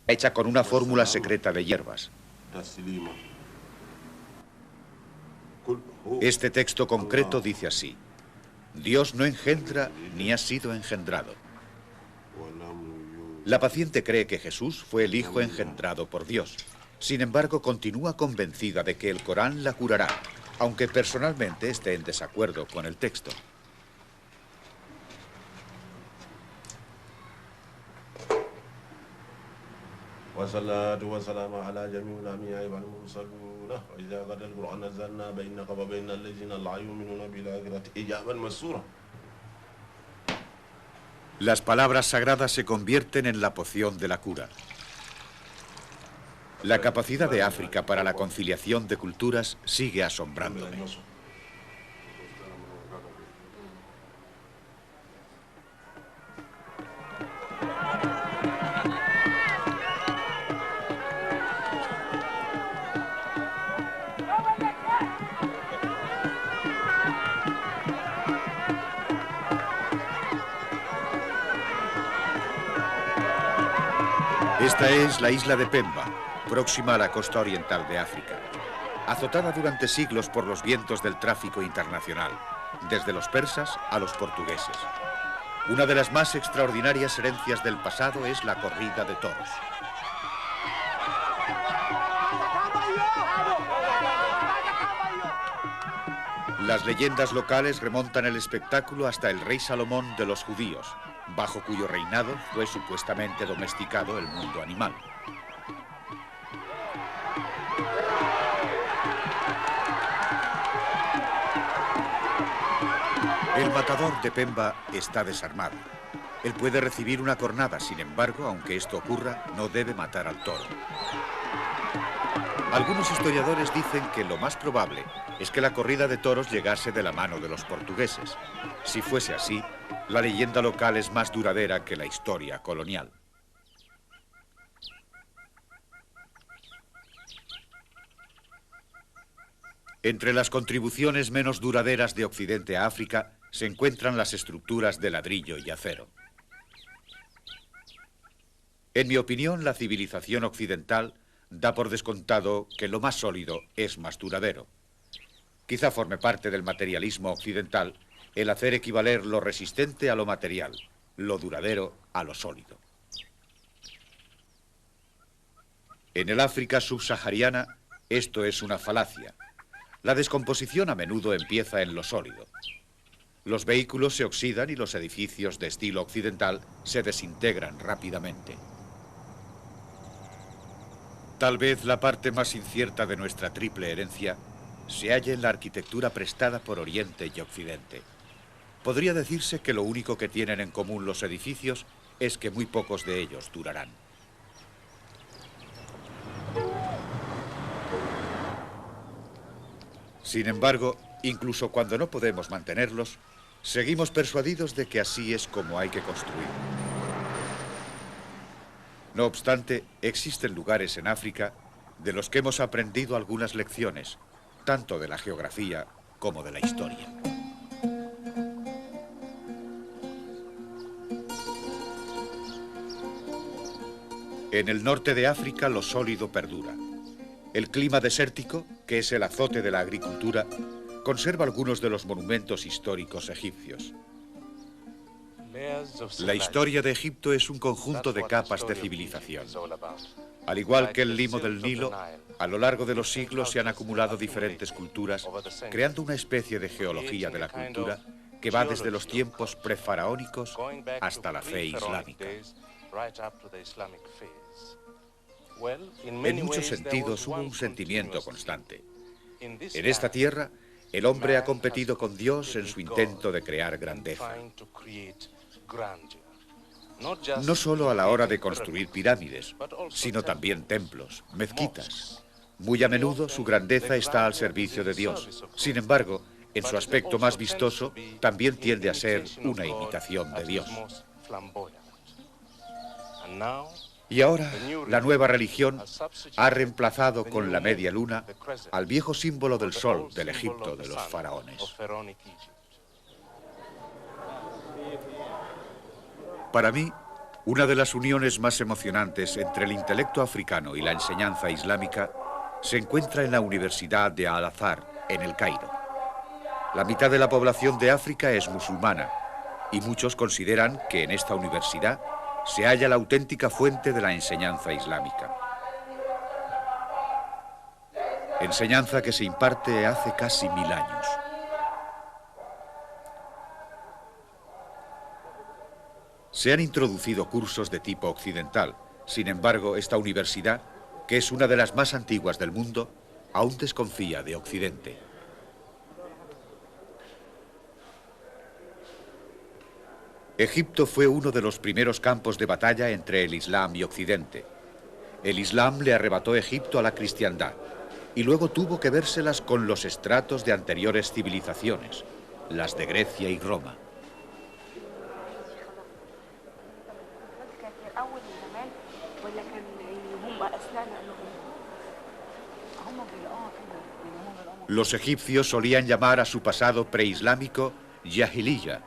hecha con una fórmula secreta de hierbas. Este texto concreto dice así: Dios no engendra ni ha sido engendrado. La paciente cree que Jesús fue el Hijo engendrado por Dios. Sin embargo, continúa convencida de que el Corán la curará, aunque personalmente esté en desacuerdo con el texto. Las palabras sagradas se convierten en la poción de la cura. La capacidad de África para la conciliación de culturas sigue asombrándome. Esta es la isla de Pemba, próxima a la costa oriental de África, azotada durante siglos por los vientos del tráfico internacional, desde los persas a los portugueses. Una de las más extraordinarias herencias del pasado es la corrida de toros. Las leyendas locales remontan el espectáculo hasta el rey Salomón de los judíos, bajo cuyo reinado fue supuestamente domesticado el mundo animal. El matador de Pemba está desarmado. Él puede recibir una cornada, sin embargo, aunque esto ocurra, no debe matar al toro. Algunos historiadores dicen que lo más probable es que la corrida de toros llegase de la mano de los portugueses. Si fuese así, la leyenda local es más duradera que la historia colonial. Entre las contribuciones menos duraderas de Occidente a África se encuentran las estructuras de ladrillo y acero. En mi opinión, la civilización occidental da por descontado que lo más sólido es más duradero. Quizá forme parte del materialismo occidental el hacer equivaler lo resistente a lo material, lo duradero a lo sólido. En el África subsahariana, esto es una falacia. La descomposición a menudo empieza en lo sólido. Los vehículos se oxidan y los edificios de estilo occidental se desintegran rápidamente. Tal vez la parte más incierta de nuestra triple herencia se halla en la arquitectura prestada por Oriente y Occidente. Podría decirse que lo único que tienen en común los edificios es que muy pocos de ellos durarán. Sin embargo, incluso cuando no podemos mantenerlos, seguimos persuadidos de que así es como hay que construir. No obstante, existen lugares en África de los que hemos aprendido algunas lecciones, tanto de la geografía como de la historia. En el norte de África lo sólido perdura. El clima desértico, que es el azote de la agricultura, conserva algunos de los monumentos históricos egipcios. La historia de Egipto es un conjunto de capas de civilización. Al igual que el limo del Nilo, a lo largo de los siglos se han acumulado diferentes culturas, creando una especie de geología de la cultura que va desde los tiempos prefaraónicos hasta la fe islámica. En muchos sentidos hubo un sentimiento constante. En esta tierra, el hombre ha competido con Dios en su intento de crear grandeza. No solo a la hora de construir pirámides, sino también templos, mezquitas. Muy a menudo su grandeza está al servicio de Dios. Sin embargo, en su aspecto más vistoso, también tiende a ser una imitación de Dios. Y ahora, la nueva religión ha reemplazado con la media luna al viejo símbolo del sol del Egipto de los faraones. Para mí, Una de las uniones más emocionantes entre el intelecto africano y la enseñanza islámica se encuentra en la Universidad de Al-Azhar, en El Cairo. La mitad de la población de África es musulmana y muchos consideran que en esta universidad se halla la auténtica fuente de la enseñanza islámica. Enseñanza que se imparte hace casi 1000 años. Se han introducido cursos de tipo occidental. Sin embargo, esta universidad, que es una de las más antiguas del mundo, aún desconfía de Occidente. Egipto fue uno de los primeros campos de batalla entre el Islam y Occidente. El Islam le arrebató Egipto a la cristiandad y luego tuvo que vérselas con los estratos de anteriores civilizaciones, las de Grecia y Roma. Los egipcios solían llamar a su pasado preislámico Jahiliya,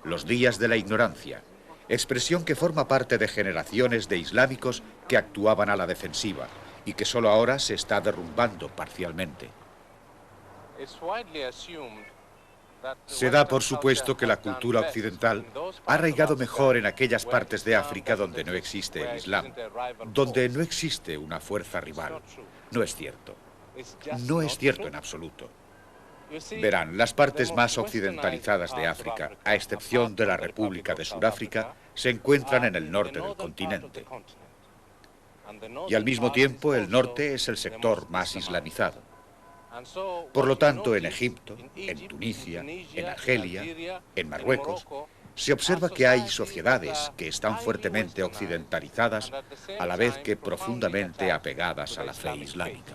los días de la ignorancia, expresión que forma parte de generaciones de islámicos que actuaban a la defensiva y que solo ahora se está derrumbando parcialmente. Se da por supuesto que la cultura occidental ha arraigado mejor en aquellas partes de África donde no existe el Islam, donde no existe una fuerza rival. No es cierto. No es cierto en absoluto. Verán, las partes más occidentalizadas de África, a excepción de la República de Sudáfrica, se encuentran en el norte del continente. Y al mismo tiempo, el norte es el sector más islamizado. Por lo tanto, en Egipto, en Tunisia, en Argelia, en Marruecos, se observa que hay sociedades que están fuertemente occidentalizadas a la vez que profundamente apegadas a la fe islámica.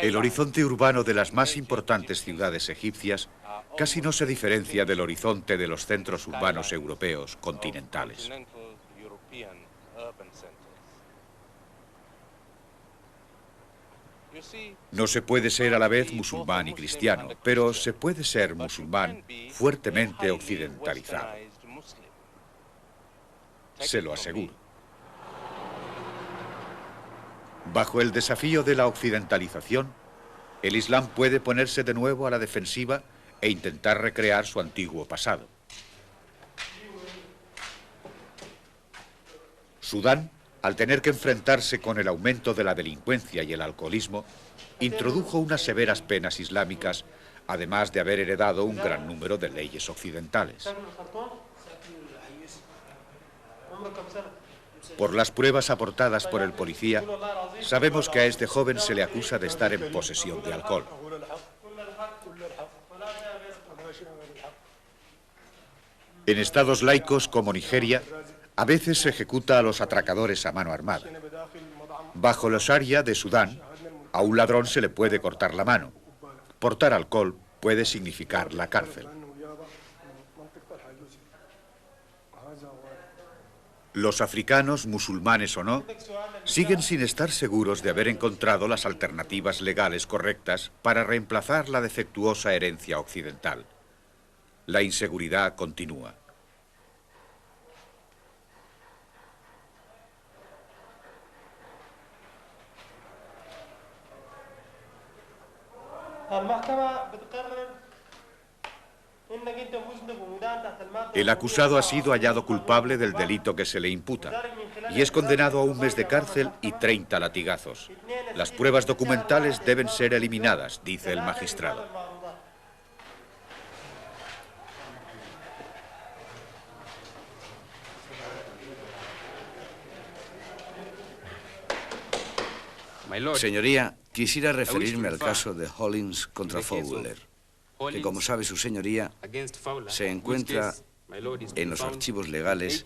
El horizonte urbano de las más importantes ciudades egipcias casi no se diferencia del horizonte de los centros urbanos europeos continentales. No se puede ser a la vez musulmán y cristiano, pero se puede ser musulmán fuertemente occidentalizado. Se lo aseguro. Bajo el desafío de la occidentalización, el Islam puede ponerse de nuevo a la defensiva e intentar recrear su antiguo pasado. Sudán, al tener que enfrentarse con el aumento de la delincuencia y el alcoholismo, introdujo unas severas penas islámicas, además de haber heredado un gran número de leyes occidentales. Por las pruebas aportadas por el policía, sabemos que a este joven se le acusa de estar en posesión de alcohol. En estados laicos como Nigeria, a veces se ejecuta a los atracadores a mano armada. Bajo la Sharia de Sudán, a un ladrón se le puede cortar la mano. Portar alcohol puede significar la cárcel. Los africanos, musulmanes o no, siguen sin estar seguros de haber encontrado las alternativas legales correctas para reemplazar la defectuosa herencia occidental. La inseguridad continúa. El acusado ha sido hallado culpable del delito que se le imputa y es condenado a 1 mes de cárcel y 30 latigazos. Las pruebas documentales deben ser eliminadas, dice el magistrado. Señoría, quisiera referirme al caso de Hollins contra Fowler, que, como sabe su señoría, se encuentra en los archivos legales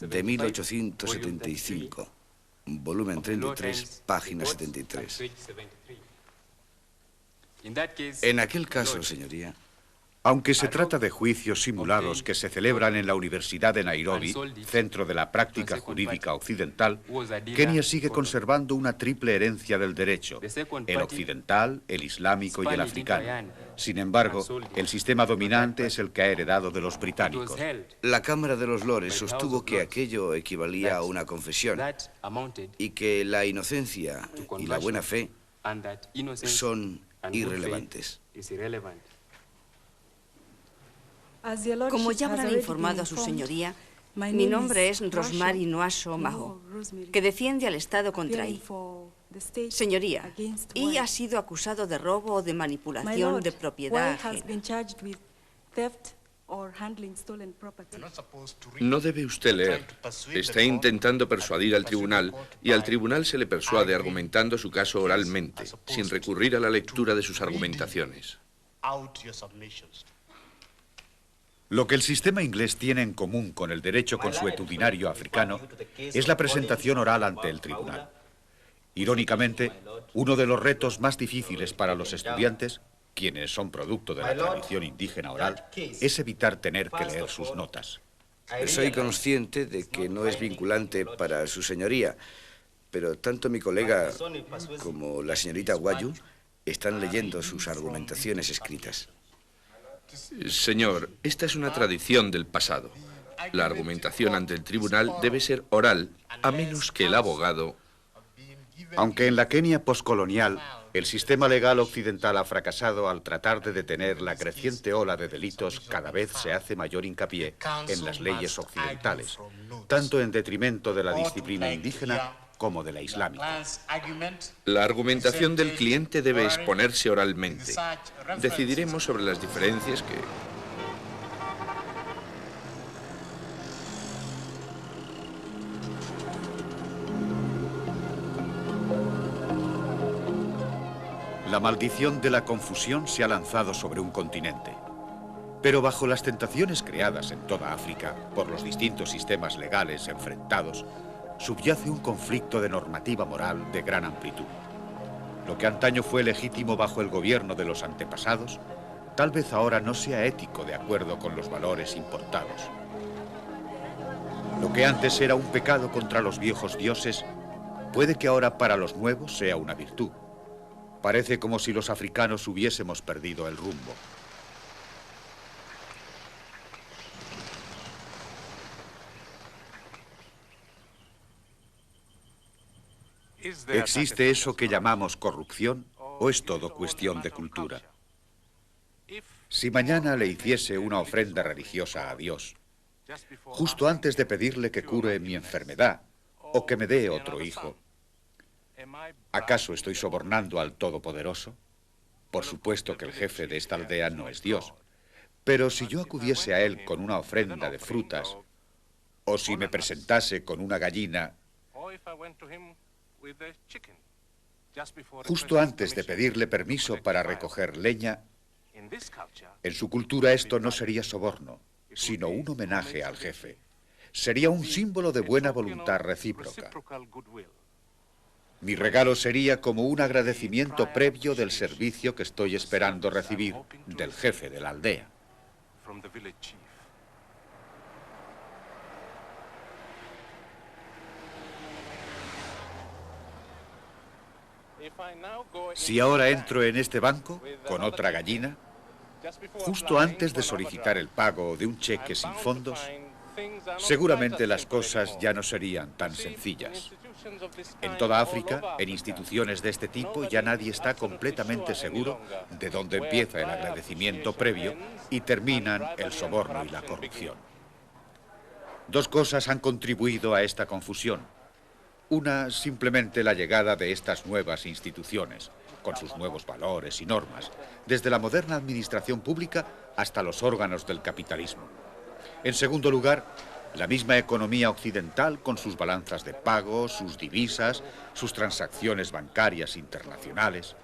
de 1875, volumen 33, página 73. En aquel caso, señoría, Aunque se trata de juicios simulados que se celebran en la Universidad de Nairobi, centro de la práctica jurídica occidental, Kenia sigue conservando una triple herencia del derecho, el occidental, el islámico y el africano. Sin embargo, el sistema dominante es el que ha heredado de los británicos. La Cámara de los Lores sostuvo que aquello equivalía a una confesión y que la inocencia y la buena fe son irrelevantes. Como ya habrán informado a su señoría, mi nombre es Rosemary Nwaso Maho, que defiende al Estado contra I. Señoría, I ha sido acusado de robo o de manipulación de propiedad ajena. No debe usted leer. Está intentando persuadir al tribunal y al tribunal se le persuade argumentando su caso oralmente, sin recurrir a la lectura de sus argumentaciones. Lo que el sistema inglés tiene en común con el derecho consuetudinario africano es la presentación oral ante el tribunal. Irónicamente, uno de los retos más difíciles para los estudiantes, quienes son producto de la tradición indígena oral, es evitar tener que leer sus notas. Soy consciente de que no es vinculante para su señoría, pero tanto mi colega como la señorita Wayu están leyendo sus argumentaciones escritas. Señor, esta es una tradición del pasado. La argumentación ante el tribunal debe ser oral, a menos que el abogado... Aunque en la Kenia poscolonial, el sistema legal occidental ha fracasado al tratar de detener la creciente ola de delitos, cada vez se hace mayor hincapié en las leyes occidentales, tanto en detrimento de la disciplina indígena como de la islámica. La argumentación del cliente debe exponerse oralmente. Decidiremos sobre las diferencias que... La maldición de la confusión se ha lanzado sobre un continente. Pero bajo las tentaciones creadas en toda África por los distintos sistemas legales enfrentados, subyace un conflicto de normativa moral de gran amplitud. Lo que antaño fue legítimo bajo el gobierno de los antepasados, tal vez ahora no sea ético de acuerdo con los valores importados. Lo que antes era un pecado contra los viejos dioses, puede que ahora para los nuevos sea una virtud. Parece como si los africanos hubiésemos perdido el rumbo. ¿Existe eso que llamamos corrupción o es todo cuestión de cultura? Si mañana le hiciese una ofrenda religiosa a Dios, justo antes de pedirle que cure mi enfermedad o que me dé otro hijo, ¿acaso estoy sobornando al Todopoderoso? Por supuesto que el jefe de esta aldea no es Dios, pero si yo acudiese a él con una ofrenda de frutas, o si me presentase con una gallina, justo antes de pedirle permiso para recoger leña, en su cultura esto no sería soborno, sino un homenaje al jefe. Sería un símbolo de buena voluntad recíproca. Mi regalo sería como un agradecimiento previo del servicio que estoy esperando recibir del jefe de la aldea. Si ahora entro en este banco con otra gallina, justo antes de solicitar el pago de un cheque sin fondos, seguramente las cosas ya no serían tan sencillas. En toda África, en instituciones de este tipo, ya nadie está completamente seguro de dónde empieza el agradecimiento previo y terminan el soborno y la corrupción. Dos cosas han contribuido a esta confusión. Una, simplemente la llegada de estas nuevas instituciones, con sus nuevos valores y normas, desde la moderna administración pública hasta los órganos del capitalismo. En segundo lugar, la misma economía occidental con sus balanzas de pago, sus divisas, sus transacciones bancarias internacionales.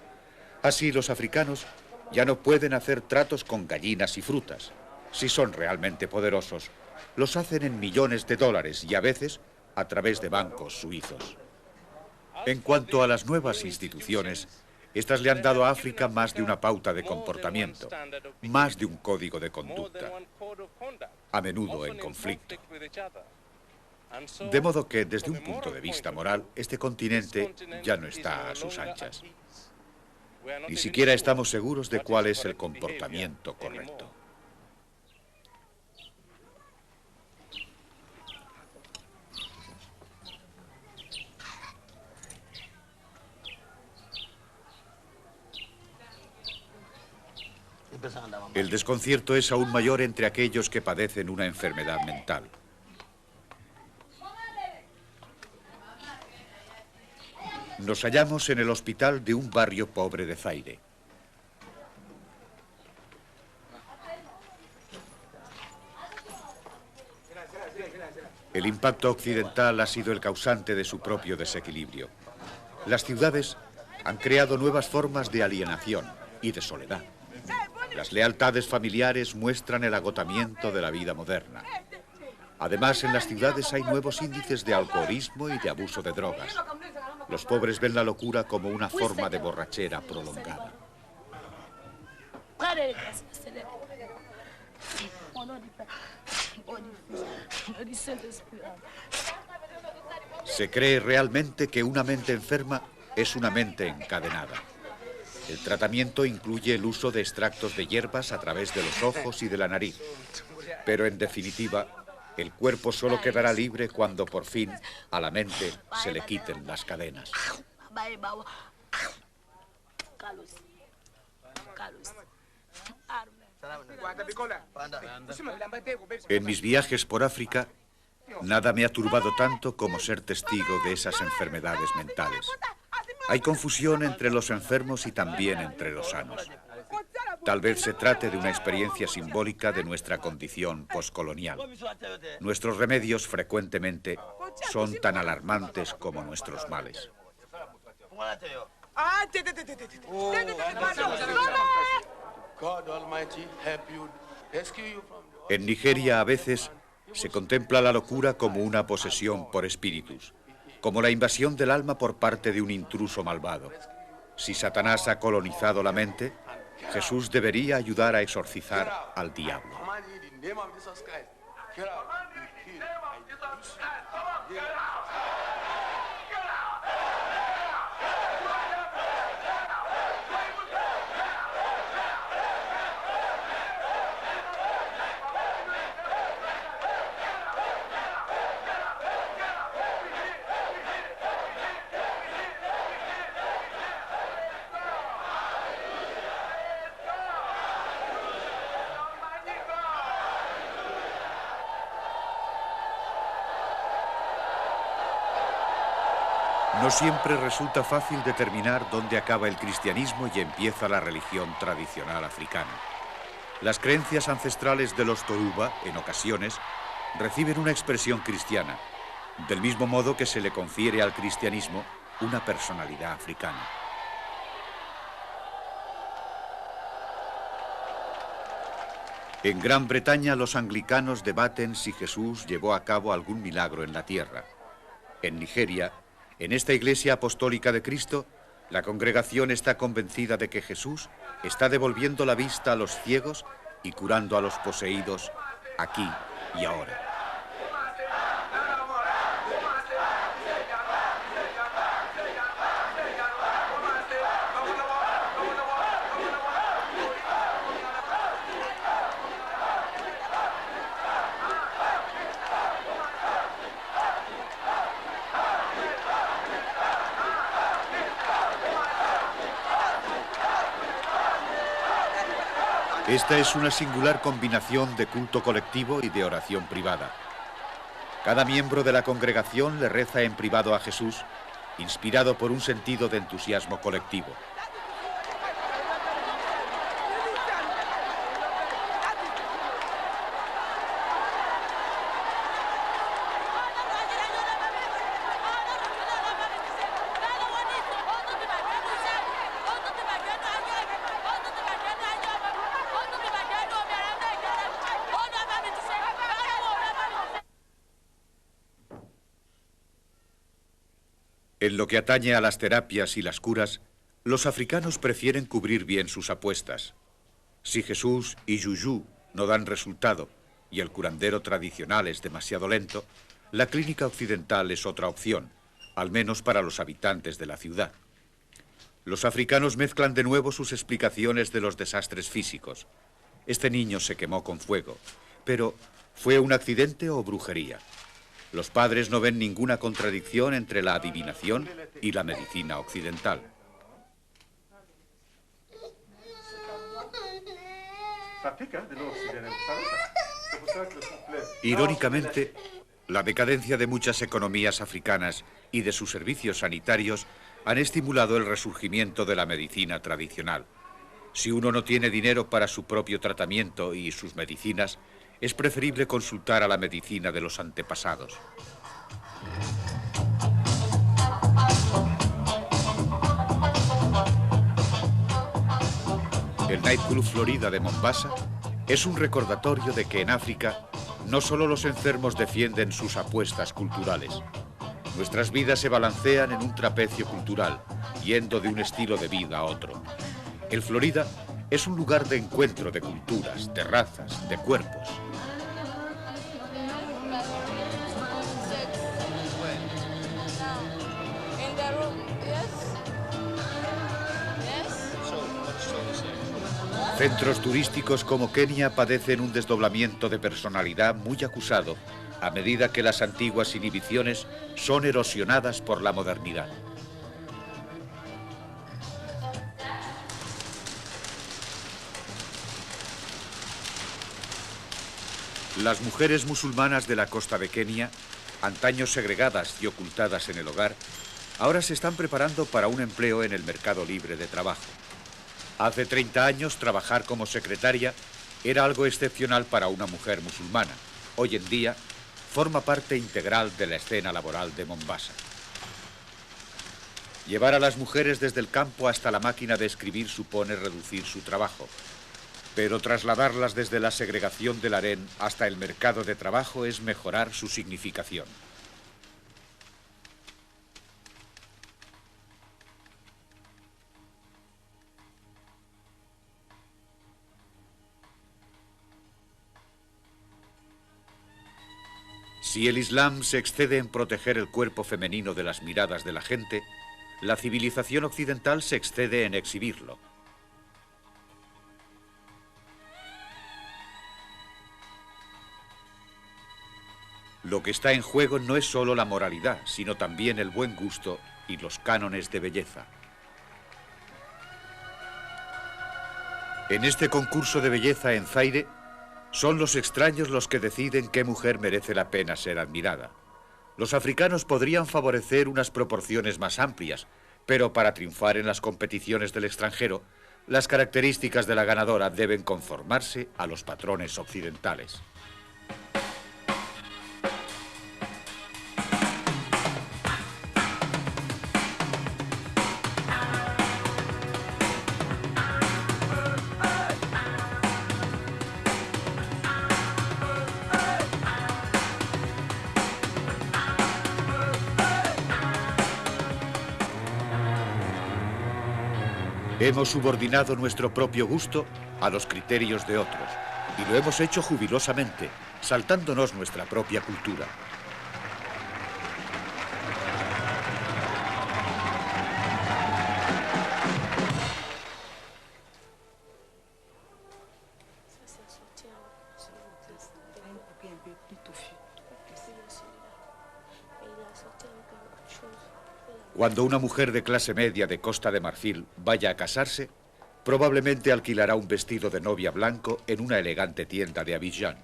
Así, los africanos ya no pueden hacer tratos con gallinas y frutas. Si son realmente poderosos, los hacen en millones de dólares y a veces a través de bancos suizos. En cuanto a las nuevas instituciones, Estas le han dado a África más de una pauta de comportamiento, más de un código de conducta, a menudo en conflicto. De modo que, desde un punto de vista moral, este continente ya no está a sus anchas. Ni siquiera estamos seguros de cuál es el comportamiento correcto. El desconcierto es aún mayor entre aquellos que padecen una enfermedad mental. Nos hallamos en el hospital de un barrio pobre de Zaire. El impacto occidental ha sido el causante de su propio desequilibrio. Las ciudades han creado nuevas formas de alienación y de soledad. Las lealtades familiares muestran el agotamiento de la vida moderna. Además, en las ciudades hay nuevos índices de alcoholismo y de abuso de drogas. Los pobres ven la locura como una forma de borrachera prolongada. Se cree realmente que una mente enferma es una mente encadenada. El tratamiento incluye el uso de extractos de hierbas a través de los ojos y de la nariz. Pero en definitiva, el cuerpo solo quedará libre cuando por fin a la mente se le quiten las cadenas. En mis viajes por África, nada me ha turbado tanto como ser testigo de esas enfermedades mentales. Hay confusión entre los enfermos y también entre los sanos. Tal vez se trate de una experiencia simbólica de nuestra condición poscolonial. Nuestros remedios frecuentemente son tan alarmantes como nuestros males. En Nigeria a veces se contempla la locura como una posesión por espíritus, como la invasión del alma por parte de un intruso malvado. Si Satanás ha colonizado la mente, Jesús debería ayudar a exorcizar al diablo. No siempre resulta fácil determinar dónde acaba el cristianismo y empieza la religión tradicional africana. Las creencias ancestrales de los Toruba, en ocasiones, reciben una expresión cristiana, del mismo modo que se le confiere al cristianismo una personalidad africana. En Gran Bretaña, los anglicanos debaten si Jesús llevó a cabo algún milagro en la tierra. En Nigeria, en esta Iglesia Apostólica de Cristo, la congregación está convencida de que Jesús está devolviendo la vista a los ciegos y curando a los poseídos aquí y ahora. Esta es una singular combinación de culto colectivo y de oración privada. Cada miembro de la congregación le reza en privado a Jesús, inspirado por un sentido de entusiasmo colectivo. En lo que atañe a las terapias y las curas, Los africanos prefieren cubrir bien sus apuestas. Si Jesús y Juju no dan resultado y el curandero tradicional es demasiado lento, la clínica occidental es otra opción, al menos para los habitantes de la ciudad. Los africanos mezclan de nuevo sus explicaciones de los desastres físicos. Este niño se quemó con fuego, pero ¿fue un accidente o brujería? Los padres no ven ninguna contradicción entre la adivinación y la medicina occidental. Irónicamente, la decadencia de muchas economías africanas y de sus servicios sanitarios han estimulado el resurgimiento de la medicina tradicional. Si uno no tiene dinero para su propio tratamiento y sus medicinas, es preferible consultar a la medicina de los antepasados. El Nightclub Florida de Mombasa es un recordatorio de que en África no solo los enfermos defienden sus apuestas culturales. Nuestras vidas se balancean en un trapecio cultural, yendo de un estilo de vida a otro. El Florida es un lugar de encuentro de culturas, de razas, de cuerpos. Centros turísticos como Kenia padecen un desdoblamiento de personalidad muy acusado a medida que las antiguas inhibiciones son erosionadas por la modernidad. Las mujeres musulmanas de la costa de Kenia, antaño segregadas y ocultadas en el hogar, ahora se están preparando para un empleo en el mercado libre de trabajo. Hace 30 años, trabajar como secretaria era algo excepcional para una mujer musulmana. Hoy en día, forma parte integral de la escena laboral de Mombasa. Llevar a las mujeres desde el campo hasta la máquina de escribir supone reducir su trabajo, pero trasladarlas desde la segregación del harén hasta el mercado de trabajo es mejorar su significación. Si el Islam se excede en proteger el cuerpo femenino de las miradas de la gente, la civilización occidental se excede en exhibirlo. Lo que está en juego no es solo la moralidad, sino también el buen gusto y los cánones de belleza. En este concurso de belleza en Zaire, son los extraños los que deciden qué mujer merece la pena ser admirada. Los africanos podrían favorecer unas proporciones más amplias, pero para triunfar en las competiciones del extranjero, las características de la ganadora deben conformarse a los patrones occidentales. Hemos subordinado nuestro propio gusto a los criterios de otros, y lo hemos hecho jubilosamente, saltándonos nuestra propia cultura. Cuando una mujer de clase media de Costa de Marfil vaya a casarse, probablemente alquilará un vestido de novia blanco en una elegante tienda de Abidjan.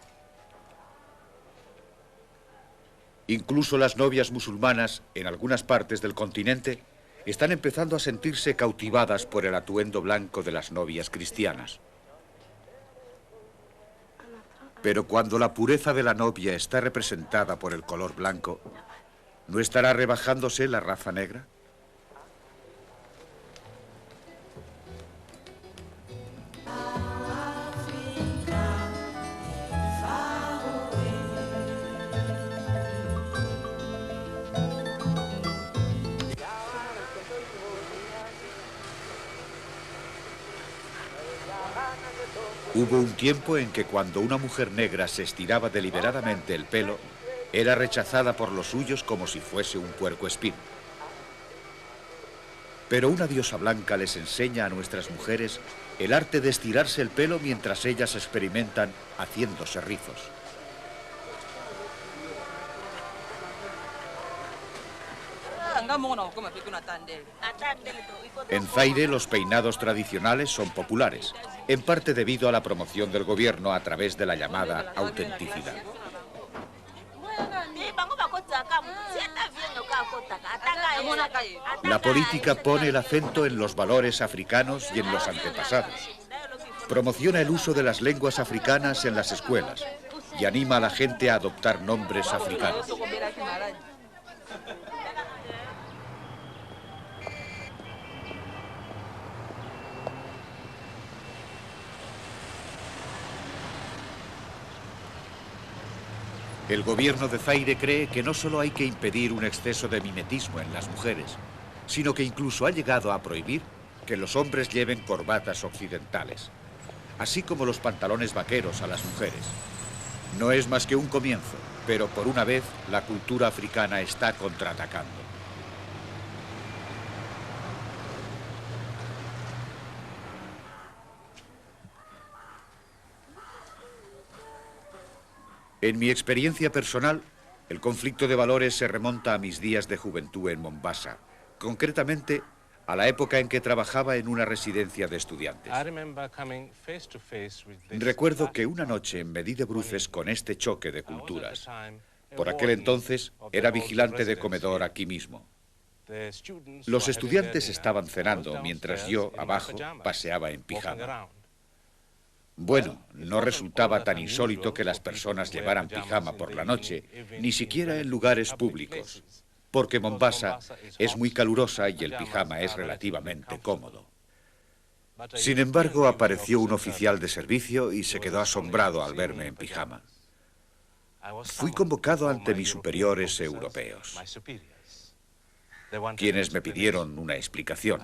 Incluso las novias musulmanas, en algunas partes del continente, están empezando a sentirse cautivadas por el atuendo blanco de las novias cristianas. Pero cuando la pureza de la novia está representada por el color blanco, ¿no estará rebajándose la raza negra? Hubo un tiempo en que cuando una mujer negra se estiraba deliberadamente el pelo, era rechazada por los suyos como si fuese un puercoespín. Pero una diosa blanca les enseña a nuestras mujeres el arte de estirarse el pelo mientras ellas experimentan haciéndose rizos. En Zaire los peinados tradicionales son populares, en parte debido a la promoción del gobierno a través de la llamada autenticidad. La política pone el acento en los valores africanos y en los antepasados. Promociona el uso de las lenguas africanas en las escuelas y anima a la gente a adoptar nombres africanos. El gobierno de Zaire cree que no solo hay que impedir un exceso de mimetismo en las mujeres, sino que incluso ha llegado a prohibir que los hombres lleven corbatas occidentales, así como los pantalones vaqueros a las mujeres. No es más que un comienzo, pero por una vez la cultura africana está contraatacando. En mi experiencia personal, el conflicto de valores se remonta a mis días de juventud en Mombasa, concretamente a la época en que trabajaba en una residencia de estudiantes. Recuerdo que una noche me di de bruces con este choque de culturas. Por aquel entonces era vigilante de comedor aquí mismo. Los estudiantes estaban cenando mientras yo, abajo, paseaba en pijama. Bueno, no resultaba tan insólito que las personas llevaran pijama por la noche, ni siquiera en lugares públicos, porque Mombasa es muy calurosa y el pijama es relativamente cómodo. Sin embargo, apareció un oficial de servicio y se quedó asombrado al verme en pijama. Fui convocado ante mis superiores europeos, quienes me pidieron una explicación.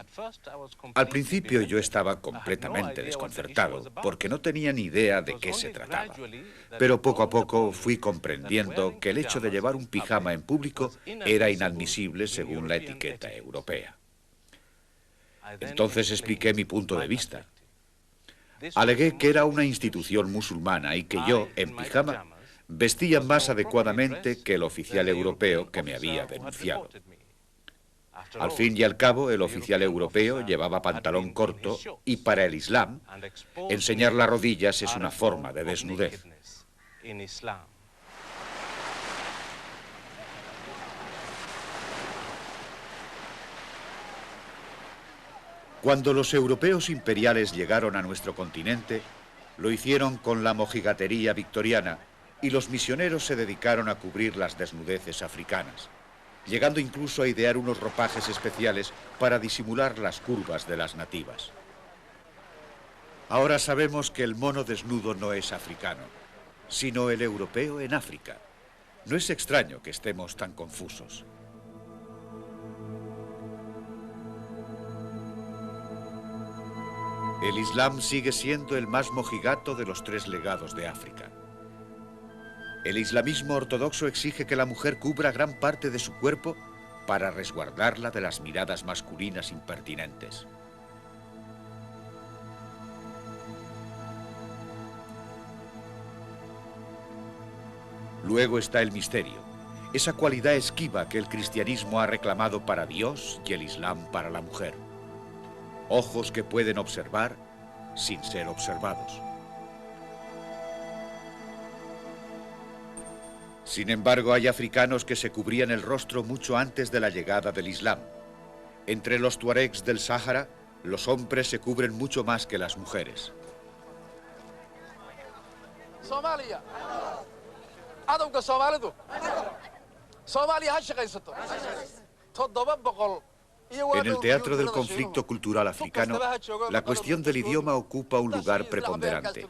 Al principio yo estaba completamente desconcertado, porque no tenía ni idea de qué se trataba. Pero poco a poco fui comprendiendo que el hecho de llevar un pijama en público era inadmisible según la etiqueta europea. Entonces expliqué mi punto de vista. Alegué que era una institución musulmana y que yo, en pijama, vestía más adecuadamente que el oficial europeo que me había denunciado. Al fin y al cabo, el oficial europeo llevaba pantalón corto y para el Islam, enseñar las rodillas es una forma de desnudez. Cuando los europeos imperiales llegaron a nuestro continente, lo hicieron con la mojigatería victoriana y los misioneros se dedicaron a cubrir las desnudeces africanas, llegando incluso a idear unos ropajes especiales para disimular las curvas de las nativas. Ahora sabemos que el mono desnudo no es africano, sino el europeo en África. No es extraño que estemos tan confusos. El Islam sigue siendo el más mojigato de los 3 legados de África. El islamismo ortodoxo exige que la mujer cubra gran parte de su cuerpo para resguardarla de las miradas masculinas impertinentes. Luego está el misterio, esa cualidad esquiva que el cristianismo ha reclamado para Dios y el Islam para la mujer. Ojos que pueden observar sin ser observados. Sin embargo, hay africanos que se cubrían el rostro mucho antes de la llegada del Islam. Entre los tuaregs del Sáhara, los hombres se cubren mucho más que las mujeres. Somalia. En el teatro del conflicto cultural africano, la cuestión del idioma ocupa un lugar preponderante.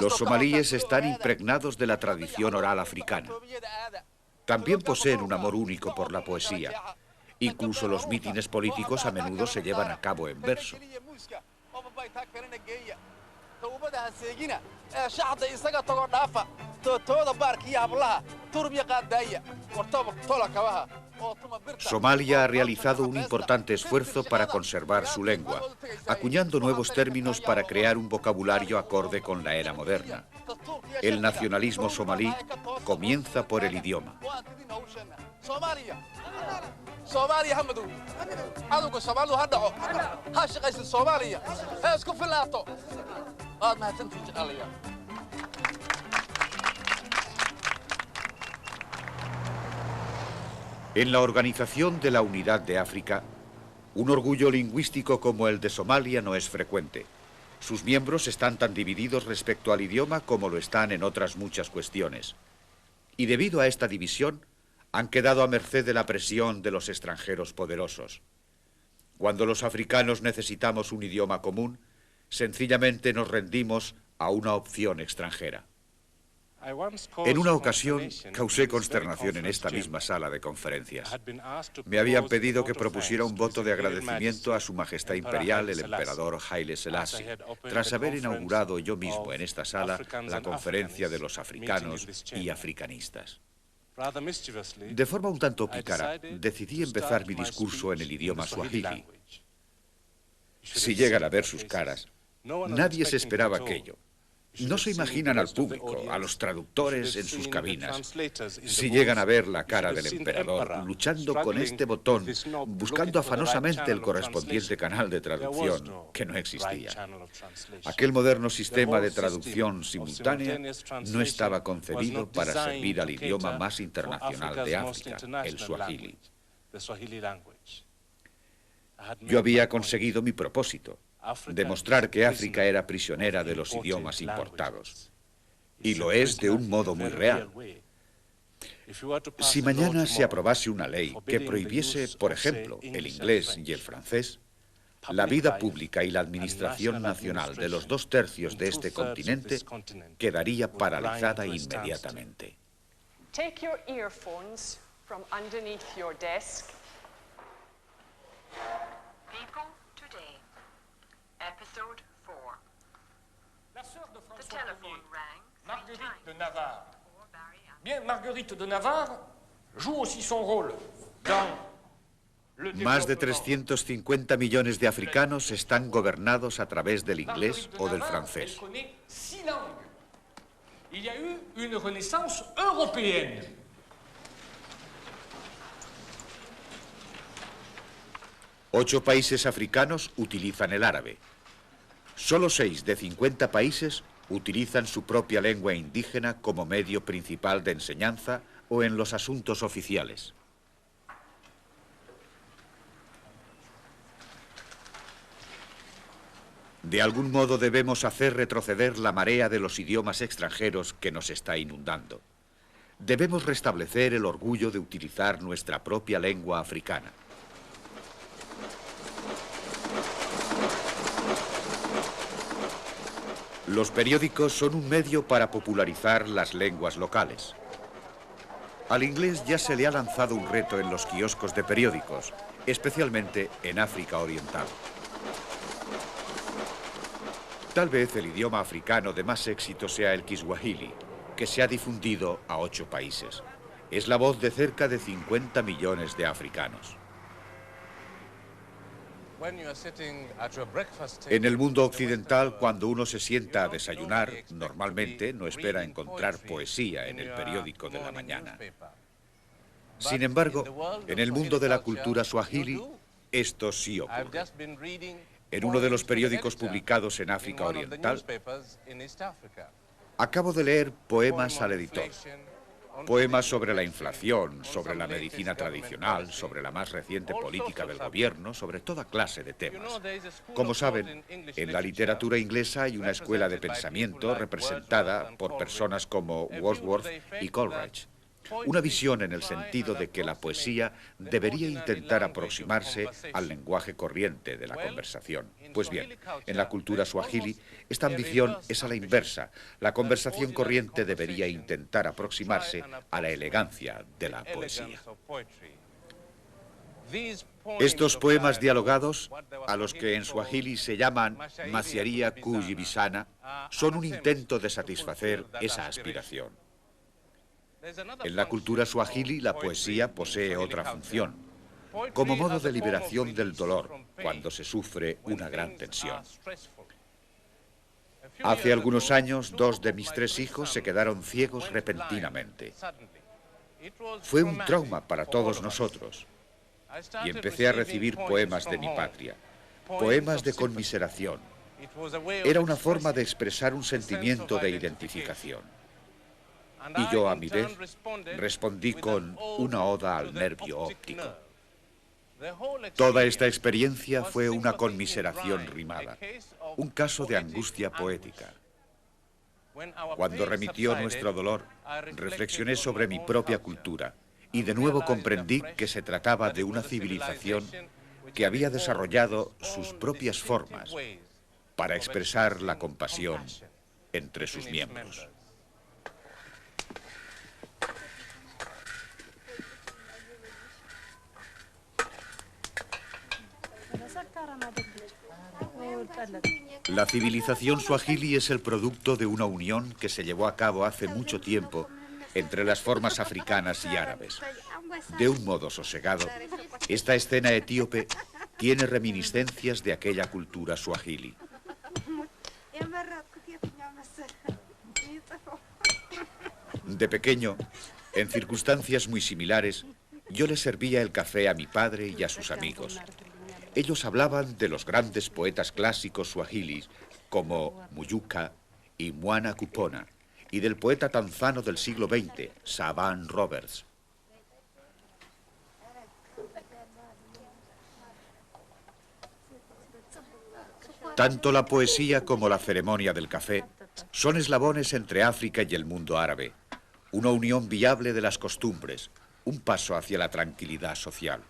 Los somalíes están impregnados de la tradición oral africana. También poseen un amor único por la poesía. Incluso los mítines políticos a menudo se llevan a cabo en verso. Somalia ha realizado un importante esfuerzo para conservar su lengua, acuñando nuevos términos para crear un vocabulario acorde con la era moderna. El nacionalismo somalí comienza por el idioma. En la Organización de la Unidad de África, un orgullo lingüístico como el de Somalia no es frecuente. Sus miembros están tan divididos respecto al idioma como lo están en otras muchas cuestiones. Y debido a esta división, han quedado a merced de la presión de los extranjeros poderosos. Cuando los africanos necesitamos un idioma común, sencillamente nos rendimos a una opción extranjera. En una ocasión causé consternación en esta misma sala de conferencias. Me habían pedido que propusiera un voto de agradecimiento a Su Majestad Imperial, el Emperador Haile Selassie, tras haber inaugurado yo mismo en esta sala la conferencia de los africanos y africanistas. De forma un tanto pícara, decidí empezar mi discurso en el idioma suajili. Si llegan a ver sus caras, nadie se esperaba aquello. No se imaginan al público, a los traductores en sus cabinas. Si llegan a ver la cara del emperador luchando con este botón, buscando afanosamente el correspondiente canal de traducción que no existía. Aquel moderno sistema de traducción simultánea no estaba concebido para servir al idioma más internacional de África, el suajili. Yo había conseguido mi propósito: demostrar que África era prisionera de los idiomas importados. Y lo es de un modo muy real. Si mañana se aprobase una ley que prohibiese, por ejemplo, el inglés y el francés, la vida pública y la administración nacional de los 2/3 de este continente quedaría paralizada inmediatamente. Take your earphones from underneath your desk. People today. Episode 4. The telephone rang. Marguerite de Navarre. Bien, Marguerite de Navarre joue aussi son rôle dans le Más de 350 millones de africanos están gobernados a través del inglés o del francés. Elle connaît 6 langues. Il y a eu une renaissance européenne. Ocho países africanos utilizan el árabe. Solo 6 de 50 países utilizan su propia lengua indígena como medio principal de enseñanza o en los asuntos oficiales. De algún modo debemos hacer retroceder la marea de los idiomas extranjeros que nos está inundando. Debemos restablecer el orgullo de utilizar nuestra propia lengua africana. Los periódicos son un medio para popularizar las lenguas locales. Al inglés ya se le ha lanzado un reto en los kioscos de periódicos, especialmente en África Oriental. Tal vez el idioma africano de más éxito sea el Kiswahili, que se ha difundido a 8 países. Es la voz de cerca de 50 millones de africanos. En el mundo occidental, cuando uno se sienta a desayunar, normalmente no espera encontrar poesía en el periódico de la mañana. Sin embargo, en el mundo de la cultura suajili, esto sí ocurre. En uno de los periódicos publicados en África Oriental, acabo de leer poemas al editor. Poemas sobre la inflación, sobre la medicina tradicional, sobre la más reciente política del gobierno, sobre toda clase de temas. Como saben, en la literatura inglesa hay una escuela de pensamiento representada por personas como Wordsworth y Coleridge. Una visión en el sentido de que la poesía debería intentar aproximarse al lenguaje corriente de la conversación. Pues bien, en la cultura suajili, esta ambición es a la inversa. La conversación corriente debería intentar aproximarse a la elegancia de la poesía. Estos poemas dialogados, a los que en suajili se llaman Masyaria Kujibisana, son un intento de satisfacer esa aspiración. En la cultura suajili, la poesía posee otra función, como modo de liberación del dolor cuando se sufre una gran tensión. Hace algunos años, 2 de mis 3 hijos se quedaron ciegos repentinamente. Fue un trauma para todos nosotros. Y empecé a recibir poemas de mi patria, poemas de conmiseración. Era una forma de expresar un sentimiento de identificación. Y yo, a mi vez, respondí con una oda al nervio óptico. Toda esta experiencia fue una conmiseración rimada, un caso de angustia poética. Cuando remitió nuestro dolor, reflexioné sobre mi propia cultura y de nuevo comprendí que se trataba de una civilización que había desarrollado sus propias formas para expresar la compasión entre sus miembros. La civilización suajili es el producto de una unión que se llevó a cabo hace mucho tiempo entre las formas africanas y árabes. De un modo sosegado, esta escena etíope tiene reminiscencias de aquella cultura suajili. De pequeño, en circunstancias muy similares, yo le servía el café a mi padre y a sus amigos. Ellos hablaban de los grandes poetas clásicos suajilis como Muyuka y Mwana Kupona, y del poeta tanzano del siglo XX, Saban Roberts. Tanto la poesía como la ceremonia del café son eslabones entre África y el mundo árabe, una unión viable de las costumbres, un paso hacia la tranquilidad social.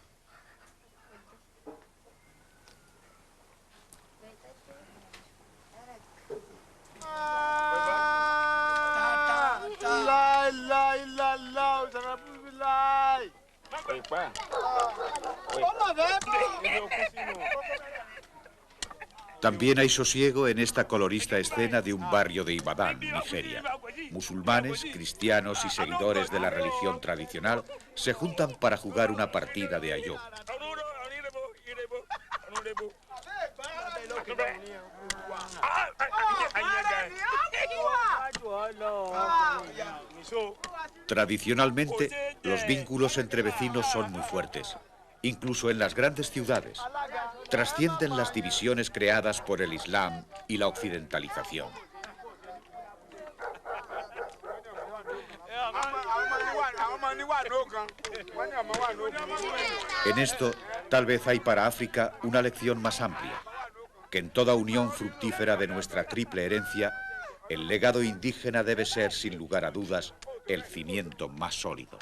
También hay sosiego en esta colorista escena de un barrio de Ibadan, Nigeria. Musulmanes, cristianos y seguidores de la religión tradicional se juntan para jugar una partida de ayó. Tradicionalmente, los vínculos entre vecinos son muy fuertes. Incluso en las grandes ciudades, trascienden las divisiones creadas por el Islam y la occidentalización. En esto, tal vez hay para África una lección más amplia, que en toda unión fructífera de nuestra triple herencia, el legado indígena debe ser, sin lugar a dudas, el cimiento más sólido.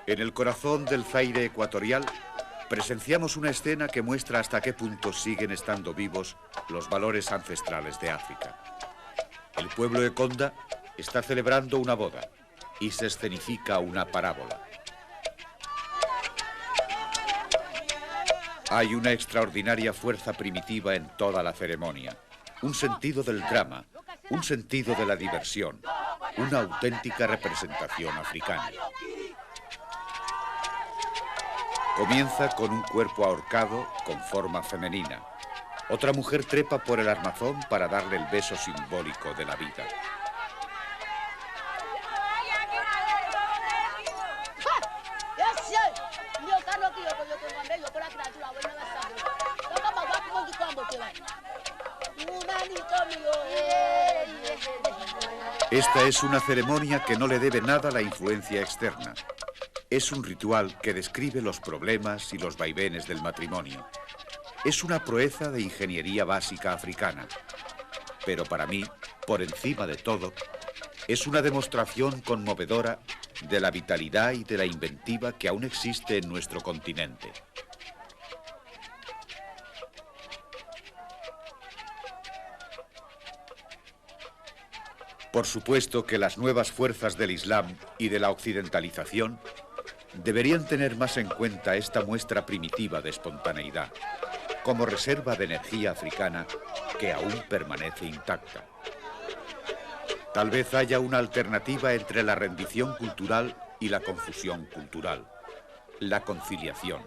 En el corazón del Zaire ecuatorial, presenciamos una escena que muestra hasta qué punto siguen estando vivos los valores ancestrales de África. El pueblo de Konda está celebrando una boda y se escenifica una parábola. Hay una extraordinaria fuerza primitiva en toda la ceremonia, un sentido del drama, un sentido de la diversión, una auténtica representación africana. Comienza con un cuerpo ahorcado con forma femenina. Otra mujer trepa por el armazón para darle el beso simbólico de la vida. Esta es una ceremonia que no le debe nada a la influencia externa. Es un ritual que describe los problemas y los vaivenes del matrimonio. Es una proeza de ingeniería básica africana. Pero para mí, por encima de todo, es una demostración conmovedora de la vitalidad y de la inventiva que aún existe en nuestro continente. Por supuesto que las nuevas fuerzas del Islam y de la occidentalización deberían tener más en cuenta esta muestra primitiva de espontaneidad, como reserva de energía africana que aún permanece intacta. Tal vez haya una alternativa entre la rendición cultural y la confusión cultural, la conciliación,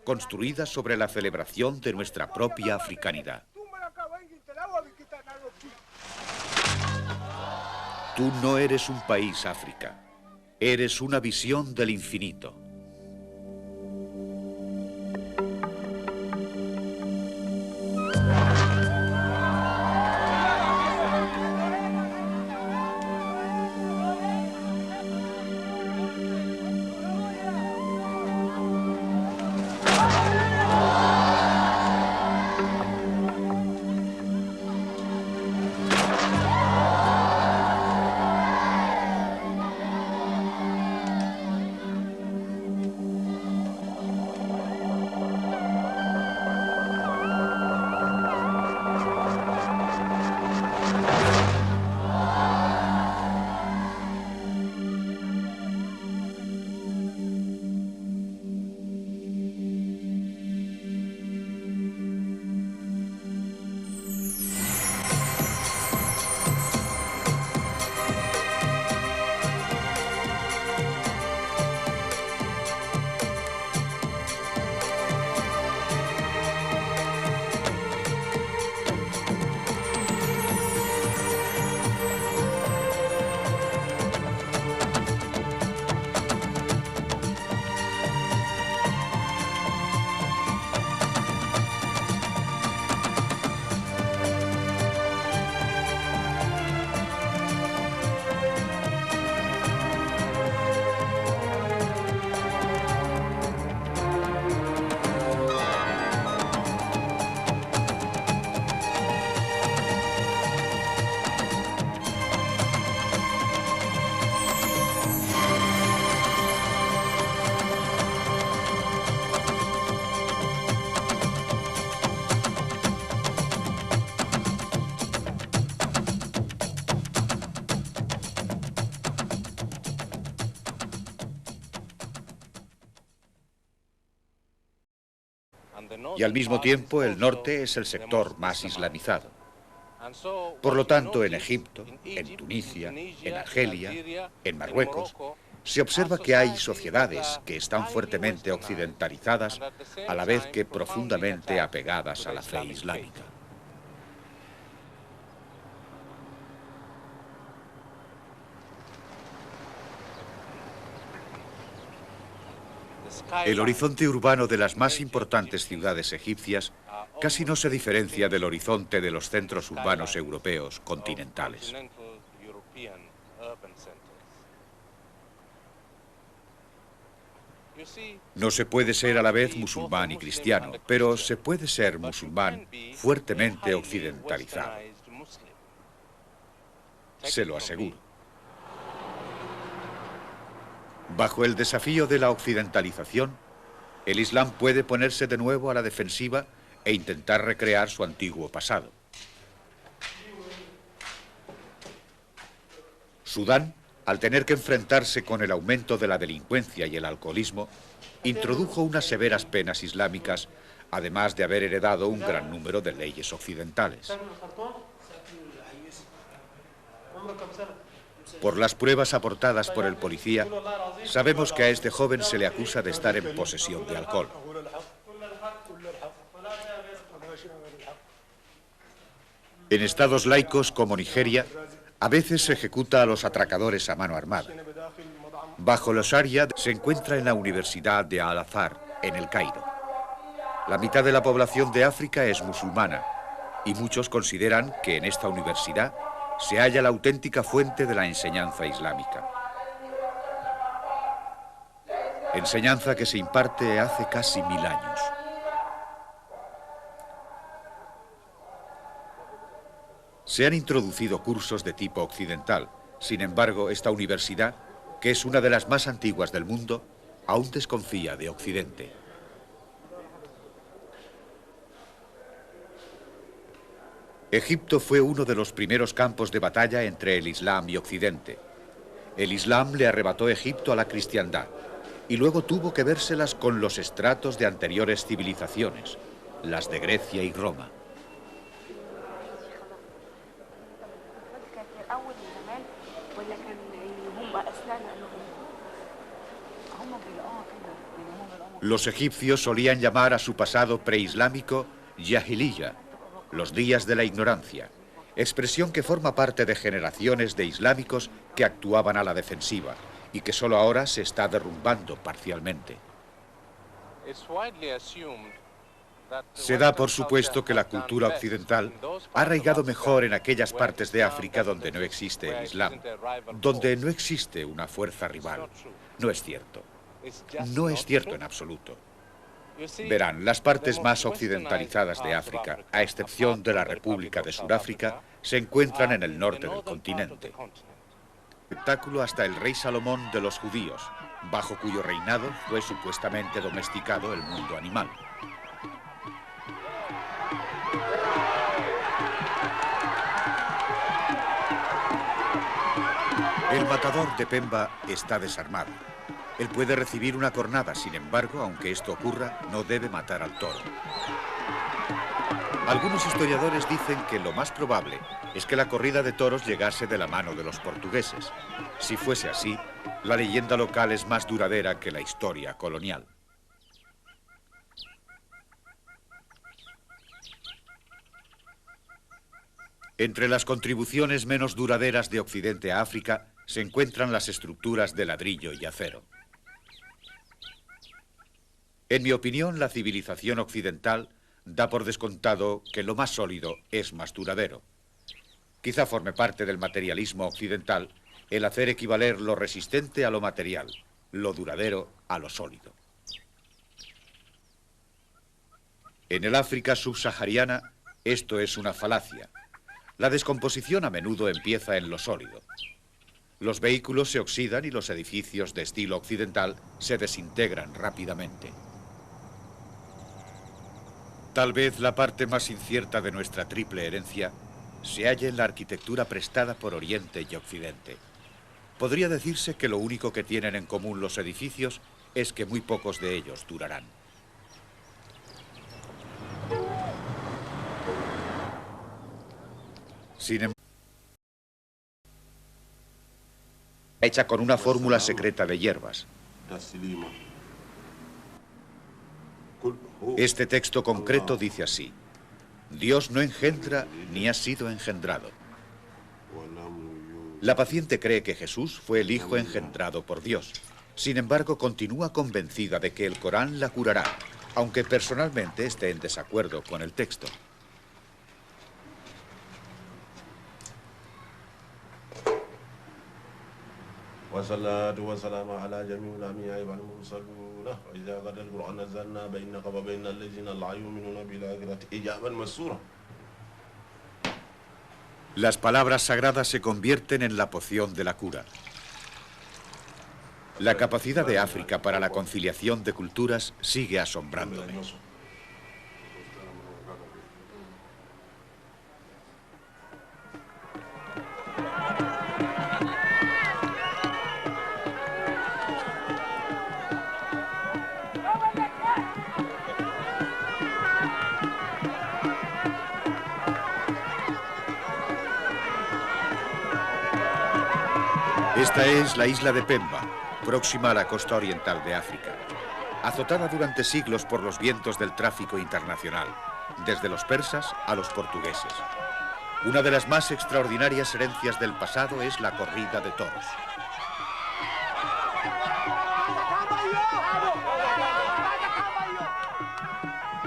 construida sobre la celebración de nuestra propia africanidad. Tú no eres un país, África. Eres una visión del infinito. Y al mismo tiempo el norte es el sector más islamizado. Por lo tanto, en Egipto, en Tunisia, en Argelia, en Marruecos, se observa que hay sociedades que están fuertemente occidentalizadas a la vez que profundamente apegadas a la fe islámica. El horizonte urbano de las más importantes ciudades egipcias casi no se diferencia del horizonte de los centros urbanos europeos continentales. No se puede ser a la vez musulmán y cristiano, pero se puede ser musulmán fuertemente occidentalizado. Se lo aseguro. Bajo el desafío de la occidentalización, el Islam puede ponerse de nuevo a la defensiva e intentar recrear su antiguo pasado. Sudán, al tener que enfrentarse con el aumento de la delincuencia y el alcoholismo, introdujo unas severas penas islámicas, además de haber heredado un gran número de leyes occidentales. Por las pruebas aportadas por el policía, sabemos que a este joven se le acusa de estar en posesión de alcohol. En estados laicos como Nigeria, a veces se ejecuta a los atracadores a mano armada. Bajo los Sharia se encuentra en la Universidad de Al-Azhar, en el Cairo. La mitad de la población de África es musulmana y muchos consideran que en esta universidad se halla la auténtica fuente de la enseñanza islámica. Enseñanza que se imparte hace casi 1000 años. Se han introducido cursos de tipo occidental. Sin embargo, esta universidad, que es una de las más antiguas del mundo, aún desconfía de Occidente. Egipto fue uno de los primeros campos de batalla entre el Islam y Occidente. El Islam le arrebató Egipto a la cristiandad y luego tuvo que vérselas con los estratos de anteriores civilizaciones, las de Grecia y Roma. Los egipcios solían llamar a su pasado preislámico Jahiliya, los días de la ignorancia, expresión que forma parte de generaciones de islámicos que actuaban a la defensiva y que solo ahora se está derrumbando parcialmente. Se da por supuesto que la cultura occidental ha arraigado mejor en aquellas partes de África donde no existe el Islam, donde no existe una fuerza rival. No es cierto. No es cierto en absoluto. Verán, las partes más occidentalizadas de África, a excepción de la República de Sudáfrica, se encuentran en el norte del continente. Espectáculo hasta el rey Salomón de los judíos, bajo cuyo reinado fue supuestamente domesticado el mundo animal. El matador de Pemba está desarmado. Él puede recibir una cornada, sin embargo, aunque esto ocurra, no debe matar al toro. Algunos historiadores dicen que lo más probable es que la corrida de toros llegase de la mano de los portugueses. Si fuese así, la leyenda local es más duradera que la historia colonial. Entre las contribuciones menos duraderas de Occidente a África se encuentran las estructuras de ladrillo y acero. En mi opinión, la civilización occidental da por descontado que lo más sólido es más duradero. Quizá forme parte del materialismo occidental el hacer equivaler lo resistente a lo material, lo duradero a lo sólido. En el África subsahariana, esto es una falacia. La descomposición a menudo empieza en lo sólido. Los vehículos se oxidan y los edificios de estilo occidental se desintegran rápidamente. Tal vez la parte más incierta de nuestra triple herencia se halla en la arquitectura prestada por Oriente y Occidente. Podría decirse que lo único que tienen en común los edificios es que muy pocos de ellos durarán. Sin embargo, hecha con una fórmula secreta de hierbas. Este texto concreto dice así: Dios no engendra ni ha sido engendrado. La paciente cree que Jesús fue el Hijo engendrado por Dios. Sin embargo, continúa convencida de que el Corán la curará, aunque personalmente esté en desacuerdo con el texto. Las palabras sagradas se convierten en la poción de la cura. La capacidad de África para la conciliación de culturas sigue asombrándome. Esta es la isla de Pemba, próxima a la costa oriental de África, azotada durante siglos por los vientos del tráfico internacional, desde los persas a los portugueses. Una de las más extraordinarias herencias del pasado es la corrida de toros.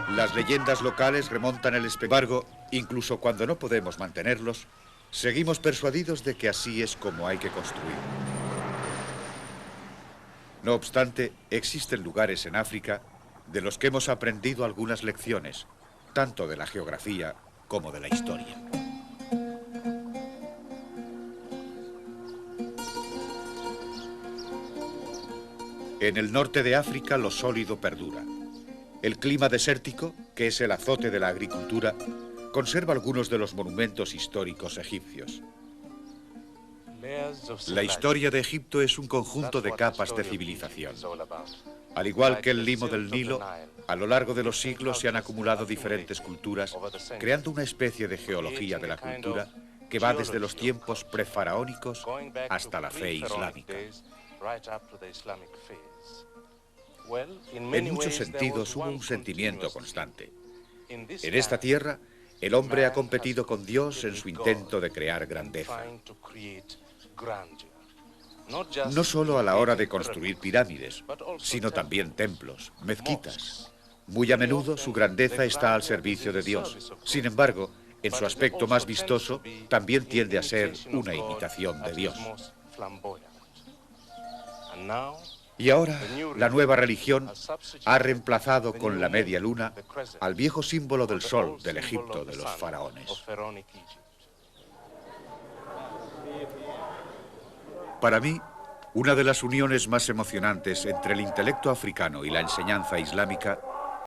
Las leyendas locales remontan el espectáculo, incluso cuando no podemos mantenerlos, seguimos persuadidos de que así es como hay que construir. No obstante, existen lugares en África de los que hemos aprendido algunas lecciones, tanto de la geografía como de la historia. En el norte de África lo sólido perdura. El clima desértico, que es el azote de la agricultura, conserva algunos de los monumentos históricos egipcios. La historia de Egipto es un conjunto de capas de civilización. Al igual que el limo del Nilo, a lo largo de los siglos se han acumulado diferentes culturas, creando una especie de geología de la cultura que va desde los tiempos prefaraónicos hasta la fe islámica. En muchos sentidos hubo un sentimiento constante. En esta tierra, el hombre ha competido con Dios en su intento de crear grandeza. No solo a la hora de construir pirámides, sino también templos, mezquitas. Muy a menudo su grandeza está al servicio de Dios. Sin embargo, en su aspecto más vistoso, también tiende a ser una imitación de Dios. Y ahora, la nueva religión ha reemplazado con la media luna al viejo símbolo del sol del Egipto de los faraones. Para mí, una de las uniones más emocionantes entre el intelecto africano y la enseñanza islámica